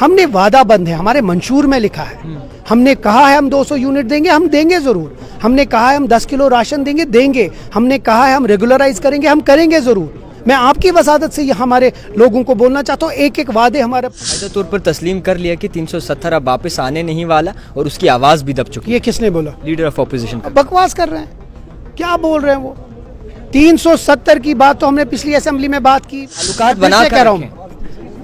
हमने वादा बंद है, हमारे मंशूर में लिखा है। हमने कहा है हम 200 यूनिट देंगे, हम देंगे जरूर। हमने कहा है हम 10 किलो राशन देंगे, देंगे। हमने कहा है हम रेगुलराइज करेंगे, हम करेंगे जरूर। मैं आपकी वसादत से हमारे लोगों को बोलना चाहता हूँ, एक एक वादे हमारे तौर पर तस्लीम कर लिया कि 370 अब वापस आने नहीं वाला और उसकी आवाज भी दब चुकी ये किसने बोला? Leader of opposition. बकवास कर रहे हैं, क्या बोल रहे हैं वो? 370 की बात तो हमने पिछली असेंबली में बात की। बना कह रहा हूँ,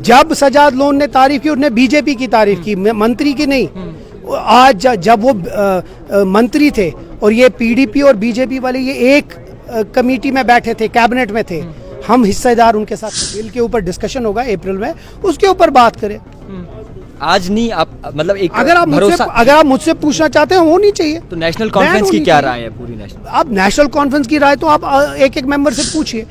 जब सजाद लोन ने तारीफ की, उन्होंने बीजेपी की तारीफ की, मंत्री की नहीं। आज जब वो मंत्री थे और ये पीडीपी और बीजेपी वाले ये एक कमेटी में बैठे थे, कैबिनेट में थे, हम हिस्सेदार उनके साथ। बिल के ऊपर डिस्कशन होगा अप्रैल में, उसके ऊपर बात करें। आज नहीं, आप मतलब एक अगर आप मुझसे पूछना चाहते हैं, होनी चाहिए। तो नेशनल कॉन्फ्रेंस की क्या राय है पूरी नेशनल? आप नेशनल कॉन्फ्रेंस की राय तो आप एक एक मेंबर से पूछिए।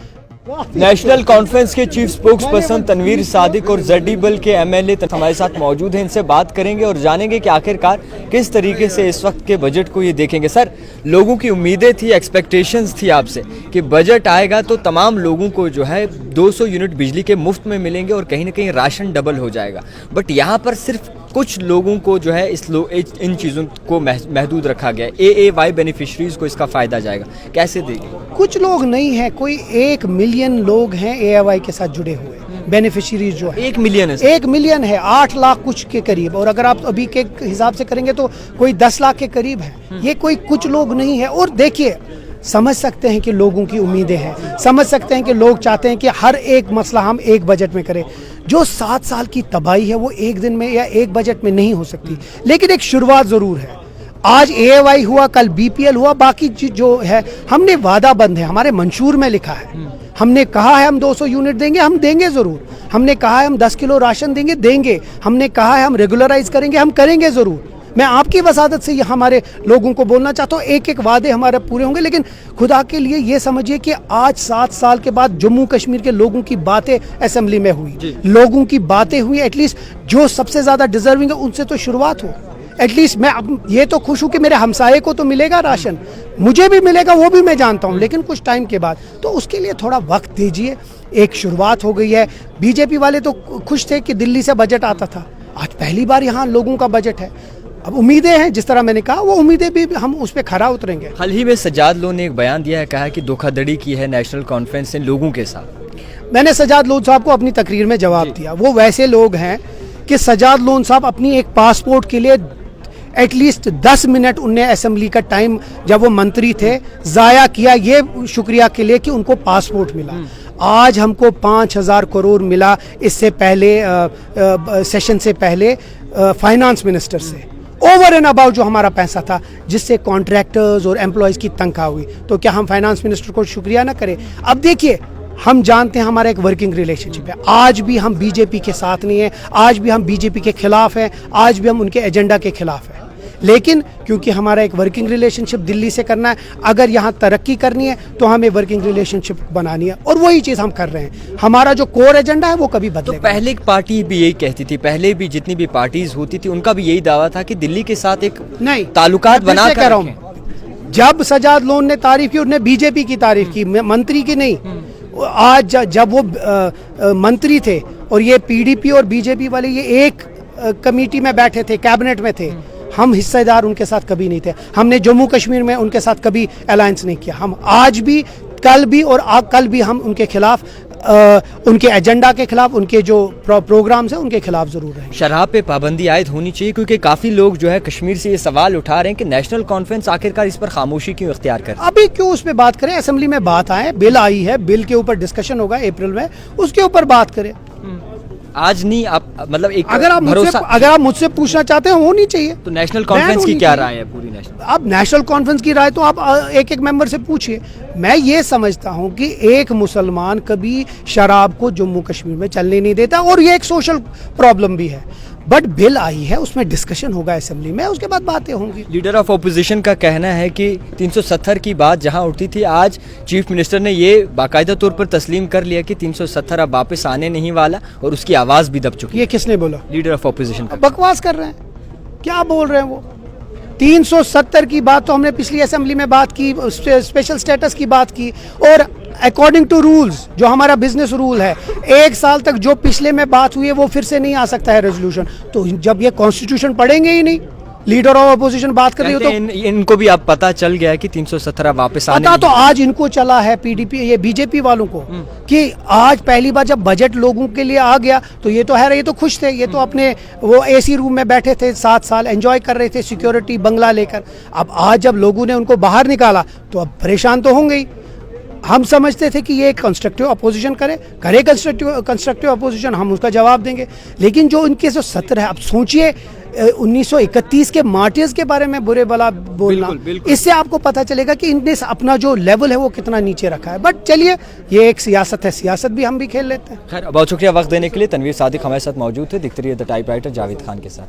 नेशनल कॉन्फ्रेंस के chief Tanvir Sadiq और जेडीबल के एमएलए हमारे साथ मौजूद हैं। इनसे बात करेंगे और जानेंगे कि आखिरकार किस तरीके से इस वक्त के बजट को ये देखेंगे। सर, लोगों की उम्मीदें थी, एक्सपेक्टेशंस थी आपसे कि बजट आएगा तो तमाम लोगों को जो है 200 यूनिट बिजली के मुफ्त में मिलेंगे और कहीं ना कहीं राशन डबल हो जाएगा। बट यहाँ पर सिर्फ कुछ लोगों को जो है इन चीज़ों को महदूद रखा गया है। AAY बेनिफिशरीज को इसका फायदा जाएगा, कैसे देंगे? कुछ लोग नहीं है, कोई 1 मिलियन लोग हैं AAY के साथ जुड़े हुए बेनिफिशरीज जो है। 1 मिलियन है? 1 मिलियन है, 8 लाख कुछ के करीब। और अगर आप अभी के हिसाब से करेंगे तो कोई 10 लाख के करीब है। ये कोई कुछ लोग नहीं है। और देखिए, समझ सकते हैं कि लोगों की उम्मीदें हैं, समझ सकते हैं कि लोग चाहते हैं कि हर एक मसला हम एक बजट में करें। जो 7 साल की तबाही है वो एक दिन में या एक बजट में नहीं हो सकती, लेकिन एक शुरुआत जरूर है। आज AAY हुआ, कल BPL हुआ, बाकी जो है हमने वादा बंद है, हमारे मंशूर में लिखा है। हमने कहा है हम 200 यूनिट देंगे, हम देंगे जरूर। हमने कहा है हम 10 किलो राशन देंगे, देंगे। हमने कहा है हम रेगुलराइज करेंगे, हम करेंगे जरूर। मैं आपकी वसादत से हमारे लोगों को बोलना चाहता हूँ, एक एक वादे हमारे पूरे होंगे। लेकिन खुदा के लिए ये समझिए कि आज 7 साल के बाद जम्मू कश्मीर के लोगों की बातें असेंबली में हुई, लोगों की बातें हुई। एटलीस्ट जो सबसे ज्यादा डिजर्विंग है उनसे तो शुरुआत हो। एटलीस्ट मैं ये तो खुश हूँ कि मेरे हमसाये को तो मिलेगा राशन, मुझे भी मिलेगा, वो भी मैं जानता हूँ, लेकिन कुछ टाइम के बाद। तो उसके लिए थोड़ा वक्त दीजिए। एक शुरुआत हो गई है। बीजेपी वाले तो खुश थे कि दिल्ली से बजट आता था, आज पहली बार यहाँ लोगों का बजट है। अब उम्मीदें हैं, जिस तरह मैंने कहा, वो उम्मीदें भी हम उस पर खरा उतरेंगे। हाल ही में सजाद लोन ने एक बयान दिया है, कहा है कि धोखाधड़ी की है नेशनल कॉन्फ्रेंस ने लोगों के साथ। मैंने सजाद लोन साहब को अपनी तकरीर में जवाब दिया। वो वैसे लोग हैं कि सजाद लोन साहब अपनी एक पासपोर्ट के लिए एटलीस्ट 10 मिनट उनने असेंबली का टाइम, जब वो मंत्री थे, ज़ाया किया ये शुक्रिया के लिए कि उनको पासपोर्ट मिला। आज हमको 5,000 करोड़ मिला इससे पहले, सेशन से पहले, फाइनेंस मिनिस्टर से, ओवर एंड अबाउट जो हमारा पैसा था, जिससे कॉन्ट्रैक्टर्स और एम्प्लॉयज़ की तनख्वाह हुई। तो क्या हम फाइनेंस मिनिस्टर को शुक्रिया ना करें? अब देखिए, हम जानते हैं हमारा एक वर्किंग रिलेशनशिप है। आज भी हम बीजेपी के साथ नहीं है, आज भी हम बीजेपी के खिलाफ हैं, आज भी हम उनके एजेंडा के खिलाफ हैं। लेकिन क्योंकि हमारा एक वर्किंग रिलेशनशिप दिल्ली से करना है, अगर यहाँ तरक्की करनी है तो हमें वर्किंग रिलेशनशिप बनानी है, और वही चीज़ हम कर रहे हैं। हमारा जो कोर एजेंडा है वो कभी बदलेगा। तो पहले एक पार्टी भी यही कहती थी, पहले भी जितनी भी पार्टीज होती थी उनका भी यही दावा था कि दिल्ली के साथ एक नहीं ताल्लुकात बना कर रखें। जब सजाद लोन ने तारीफ की, उन्होंने बीजेपी की तारीफ की, मंत्री की नहीं। आज जब वो मंत्री थे और ये पीडीपी और बीजेपी वाले ये एक कमेटी में बैठे थे, कैबिनेट में थे, हम हिस्सेदार उनके साथ कभी नहीं थे। हमने जम्मू कश्मीर में उनके साथ कभी अलायंस नहीं किया। हम आज भी, कल भी और कल भी हम उनके खिलाफ, उनके एजेंडा के खिलाफ, उनके जो प्रोग्राम्स हैं उनके खिलाफ जरूर रहेंगे। शराब पे पाबंदी आयद होनी चाहिए, क्योंकि काफी लोग जो है कश्मीर से ये सवाल उठा रहे हैं कि नेशनल कॉन्फ्रेंस आखिरकार इस पर खामोशी क्यों इख्तियार करे। अभी क्यों उस पर बात करें? असेंबली में बात आए, बिल आई है, बिल के ऊपर डिस्कशन होगा अप्रैल में, उसके ऊपर बात करें। आज नहीं, आप मतलब एक अगर आप मुझसे पूछना चाहते हैं, होनी चाहिए। तो नेशनल कॉन्फ्रेंस की क्या राय है पूरी नेशनल? अब नेशनल कॉन्फ्रेंस की राय तो आप एक एक मेंबर से पूछिए। मैं ये समझता हूं कि एक मुसलमान कभी शराब को जम्मू कश्मीर में चलने नहीं देता, और ये एक सोशल प्रॉब्लम भी है। बट बिल आई है, उसमें डिस्कशन होगा असेंबली में, उसके बाद बातें होंगी। लीडर ऑफ ऑपोजिशन का कहना है कि 370 की बात जहां उठी थी, आज चीफ मिनिस्टर ने ये बाकायदा तौर पर तस्लीम कर लिया कि 370 अब वापस आने नहीं वाला और उसकी आवाज भी दब चुकी है। ये किसने बोला? Leader of opposition. बकवास कर रहे हैं, क्या बोल रहे हैं वो? 370 की बात तो हमने पिछली असेंबली में बात की, स्पेशल स्टेटस की बात की, और अकॉर्डिंग टू रूल्स, जो हमारा बिजनेस रूल है, 1 साल तक जो पिछले में बात हुई है वो फिर से नहीं आ सकता है रेजोल्यूशन। तो जब ये कॉन्स्टिट्यूशन पढ़ेंगे ही नहीं, लीडर ऑफ अपोजिशन बात कर रही हो तो इनको भी अब पता चल गया है कि 317 वापस आने पता तो आज इनको चला है, पीडीपी ये बीजेपी वालों को, कि आज पहली बार जब बजट लोगों के लिए आ गया तो ये तो है, ये तो खुश थे, ये तो अपने वो एसी रूम में बैठे थे, 7 साल एंजॉय कर रहे थे सिक्योरिटी बंगला लेकर। अब आज जब लोगों ने उनको बाहर निकाला तो अब परेशान तो होंगे ही। हम समझते थे कि ये कंस्ट्रक्टिव अपोजिशन करे कंस्ट्रक्टिव अपोजिशन, हम उसका जवाब देंगे। लेकिन जो उनके जो सत्र है, अब सोचिए 1931 के मार्टियर्स के बारे में बुरे भला बोलना, बिल्कुल। इससे आपको पता चलेगा कि इनने अपना जो लेवल है वो कितना नीचे रखा है। बट चलिए, ये एक सियासत है, सियासत भी हम भी खेल लेते हैं। खैर, बहुत शुक्रिया वक्त देने के लिए। तनवीर सादिक हमारे साथ मौजूद थे। दिखती रही है द टाइपराइटर जावेद खान के साथ।